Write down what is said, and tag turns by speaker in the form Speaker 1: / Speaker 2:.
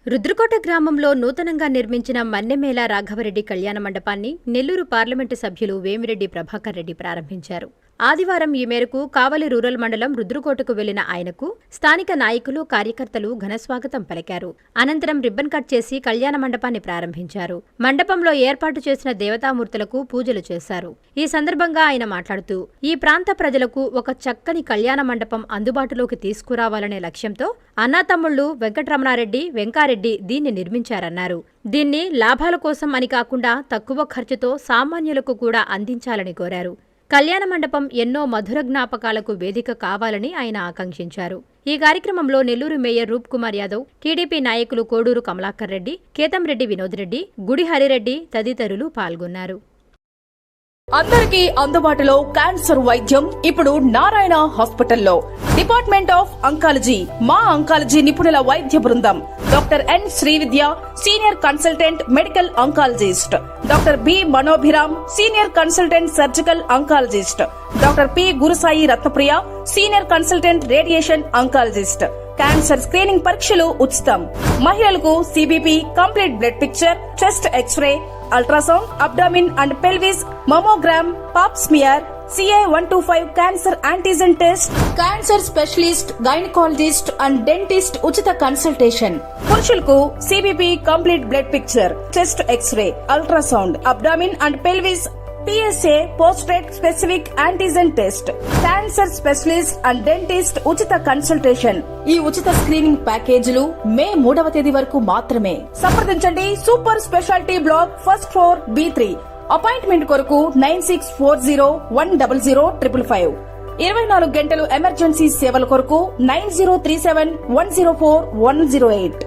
Speaker 1: రుద్రకోట గ్రామంలో నూతనంగా నిర్మించిన మన్నెమేళ రాఘవరెడ్డి కళ్యాణ మండపాన్ని నెల్లూరు పార్లమెంటు సభ్యులు వేమిరెడ్డి ప్రభాకర్ రెడ్డి ప్రారంభించారు. ఆదివారం ఈ మేరకు కావలి రూరల్ మండలం రుద్రకోటకు వెళ్లిన ఆయనకు స్థానిక నాయకులు, కార్యకర్తలు ఘనస్వాగతం పలికారు. అనంతరం రిబ్బన్ కట్ చేసి కళ్యాణ మండపాన్ని ప్రారంభించారు. మండపంలో ఏర్పాటు చేసిన దేవతామూర్తులకు పూజలు చేశారు. ఈ సందర్భంగా ఆయన మాట్లాడుతూ, ఈ ప్రాంత ప్రజలకు ఒక చక్కని కళ్యాణ మండపం అందుబాటులోకి తీసుకురావాలనే లక్ష్యంతో అన్నాతమ్ముళ్లు వెంకటరమణారెడ్డి, వెంకారెడ్డి దీన్ని నిర్మించారన్నారు. దీన్ని లాభాల కోసం అని కాకుండా తక్కువ ఖర్చుతో సామాన్యులకు కూడా అందించాలని కోరారు. కళ్యాణ మండపం ఎన్నో మధుర జ్ఞాపకాలకు వేదిక కావాలని ఆయన ఆకాంక్షించారు. ఈ కార్యక్రమంలో నెల్లూరు మేయర్ రూప్ కుమార్ యాదవ్, టీడీపీ నాయకులు కోడూరు కమలాకర్ రెడ్డి, కేతంరెడ్డి వినోద్ రెడ్డి, గుడి హరిరెడ్డి తదితరులు పాల్గొన్నారు.
Speaker 2: అందరికీ అందుబాటులో క్యాన్సర్ వైద్యం ఇప్పుడు నారాయణ హాస్పిటల్లో. డిపార్ట్మెంట్ ఆఫ్ అంకాలజీ, మా అంకాలజీ నిపుణుల వైద్య బృందం. Doctor N Srividya, senior consultant medical oncologist. Doctor B Manobhiram, senior consultant surgical oncologist. Doctor P Gurusai Ratnapriya, senior consultant radiation oncologist. Cancer screening పరీక్షలు ఉచితం. మహిళలకు CBP, complete blood picture, chest x-ray, ultrasound, abdomen and pelvis, mammogram, pap smear, CA-125 cancer antigen test, cancer specialist, gynaecologist and dentist ఉచిత consultation. పురుషులకు CBP, complete blood picture, chest x-ray, ultrasound, abdomen and pelvis, PSA పోస్ట్రేట్ specific antigen test, cancer specialist and dentist ఉచిత consultation. ఈ ఉచిత screening ప్యాకేజీలు మే 3వ తేదీ వరకు మాత్రమే. సంప్రదించండి super speciality block, first floor, B3. Appointment కొరకు 9640100555. 24 గంటలు ఎమర్జెన్సీ సేవల కొరకు 9037104108.